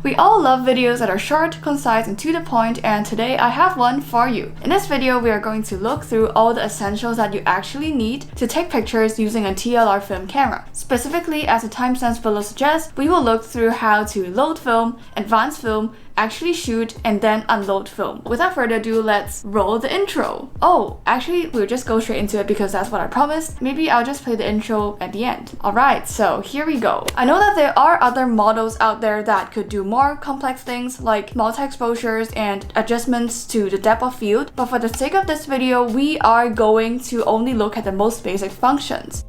We all love videos that are short, concise, and to the point, and today I have one for you. In this video, we are going to look through all the essentials that you actually need to take pictures using a TLR film camera. Specifically, as the timestamps below suggest, we will look through how to load film, advance film, actually shoot, and then unload film. Without further ado, let's roll the intro. Oh, actually, we'll just go straight into it because that's what I promised. Maybe I'll just play the intro at the end. Alright, so here we go. I know that there are other models out there that could do more complex things like multi-exposures and adjustments to the depth of field, but for the sake of this video, we are going to only look at the most basic functions.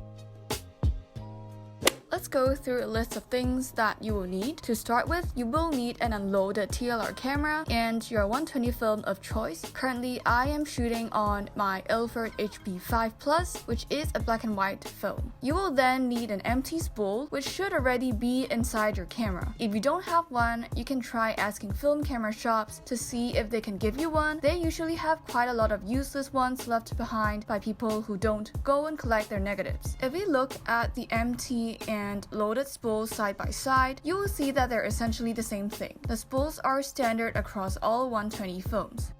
Let's go through a list of things that you will need. To start with, you will need an unloaded TLR camera and your 120 film of choice. Currently, I am shooting on my Ilford HP5 Plus, which is a black and white film. You will then need an empty spool, which should already be inside your camera. If you don't have one, you can try asking film camera shops to see if they can give you one. They usually have quite a lot of useless ones left behind by people who don't go and collect their negatives. If we look at the empty and loaded spools side by side, you will see that they're essentially the same thing. The spools are standard across all 120 films.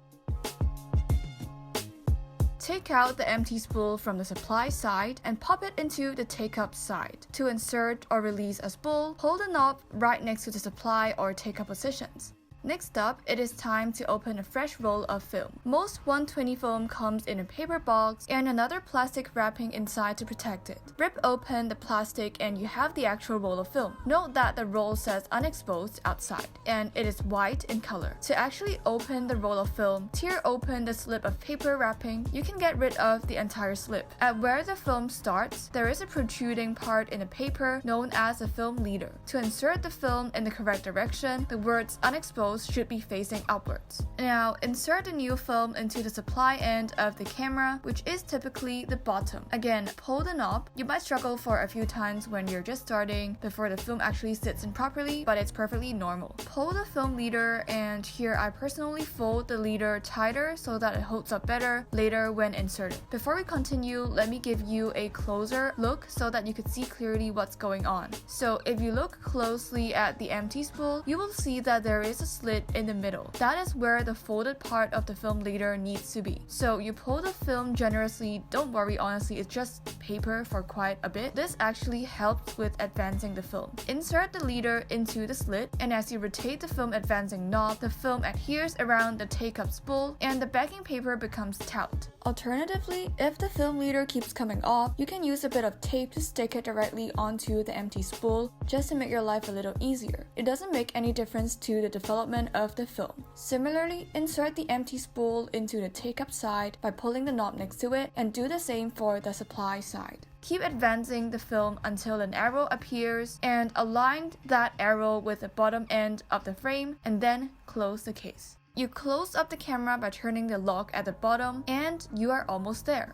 Take out the empty spool from the supply side and pop it into the take-up side. To insert or release a spool, hold the knob right next to the supply or take-up positions. Next up, it is time to open a fresh roll of film. Most 120 film comes in a paper box and another plastic wrapping inside to protect it. Rip open the plastic and you have the actual roll of film. Note that the roll says unexposed outside and it is white in color. To actually open the roll of film, tear open the slip of paper wrapping. You can get rid of the entire slip. At where the film starts, there is a protruding part in the paper known as a film leader. To insert the film in the correct direction, the words unexposed should be facing upwards. Now, insert the new film into the supply end of the camera, which is typically the bottom. Again, pull the knob. You might struggle for a few times when you're just starting before the film actually sits in properly, but it's perfectly normal. Pull the film leader, and here I personally fold the leader tighter so that it holds up better later when inserted. Before we continue, let me give you a closer look so that you can see clearly what's going on. So if you look closely at the empty spool, you will see that there is a slit in the middle. That is where the folded part of the film leader needs to be. So you pull the film generously. Don't worry, honestly, it's just paper for quite a bit. This actually helps with advancing the film. Insert the leader into the slit, and as you rotate the film advancing knob, the film adheres around the take-up spool and the backing paper becomes taut. Alternatively, if the film leader keeps coming off, you can use a bit of tape to stick it directly onto the empty spool just to make your life a little easier. It doesn't make any difference to the development of the film. Similarly, insert the empty spool into the take-up side by pulling the knob next to it, and do the same for the supply side. Keep advancing the film until an arrow appears and align that arrow with the bottom end of the frame, and then close the case. You close up the camera by turning the lock at the bottom, and you are almost there.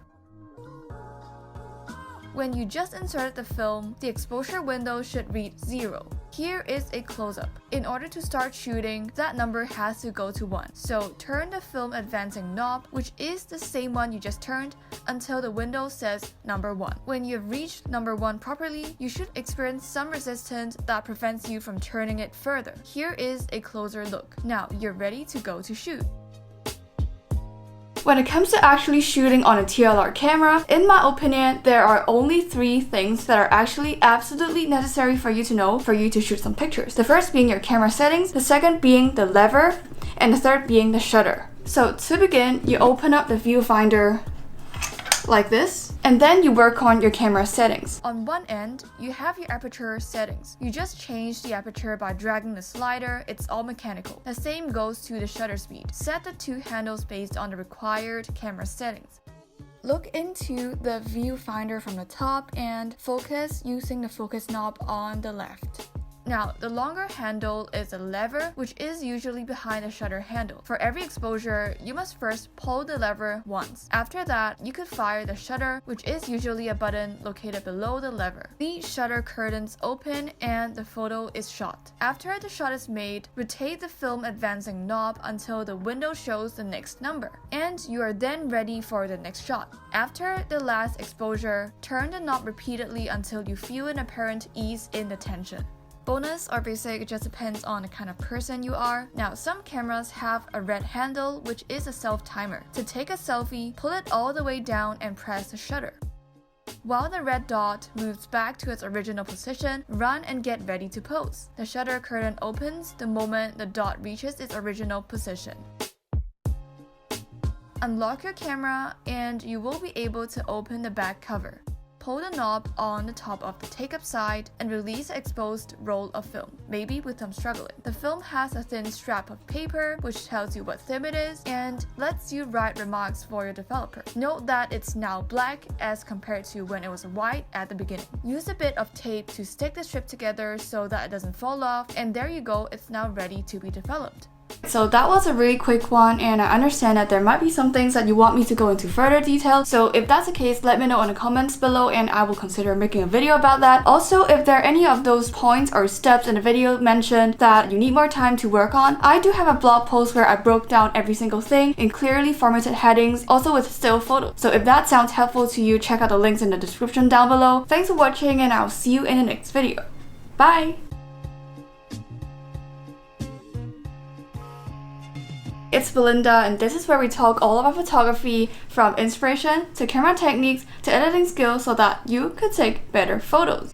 When you just inserted the film, the exposure window should read 0. Here is a close-up. In order to start shooting, that number has to go to 1. So turn the film advancing knob, which is the same one you just turned, until the window says number 1. When you've reached number 1 properly, you should experience some resistance that prevents you from turning it further. Here is a closer look. Now you're ready to go to shoot. When it comes to actually shooting on a TLR camera, in my opinion, there are only 3 things that are actually absolutely necessary for you to know for you to shoot some pictures. The first being your camera settings, the second being the lever, and the third being the shutter. So to begin, you open up the viewfinder like this, and then you work on your camera settings. On one end, you have your aperture settings. You just change the aperture by dragging the slider. It's all mechanical. The same goes to the shutter speed. Set the 2 handles based on the required camera settings. Look into the viewfinder from the top and focus using the focus knob on the left. Now, the longer handle is a lever, which is usually behind the shutter handle. For every exposure, you must first pull the lever once. After that, you could fire the shutter, which is usually a button located below the lever. The shutter curtains open and the photo is shot. After the shot is made, rotate the film advancing knob until the window shows the next number, and you are then ready for the next shot. After the last exposure, turn the knob repeatedly until you feel an apparent ease in the tension. Bonus or basic, it just depends on the kind of person you are. Now, some cameras have a red handle, which is a self-timer. To take a selfie, pull it all the way down and press the shutter. While the red dot moves back to its original position, run and get ready to pose. The shutter curtain opens the moment the dot reaches its original position. Unlock your camera and you will be able to open the back cover. Pull the knob on the top of the take-up side and release the exposed roll of film, maybe with some struggling. The film has a thin strap of paper which tells you what theme it is and lets you write remarks for your developer. Note that it's now black as compared to when it was white at the beginning. Use a bit of tape to stick the strip together so that it doesn't fall off, and there you go, it's now ready to be developed. So that was a really quick one, and I understand that there might be some things that you want me to go into further detail. So if that's the case, let me know in the comments below and I will consider making a video about that. Also, if there are any of those points or steps in the video mentioned that you need more time to work on, I do have a blog post where I broke down every single thing in clearly formatted headings, also with still photos. So if that sounds helpful to you, check out the links in the description down below. Thanks for watching and I'll see you in the next video. Bye! It's Belinda, and this is where we talk all about photography, from inspiration to camera techniques to editing skills so that you could take better photos.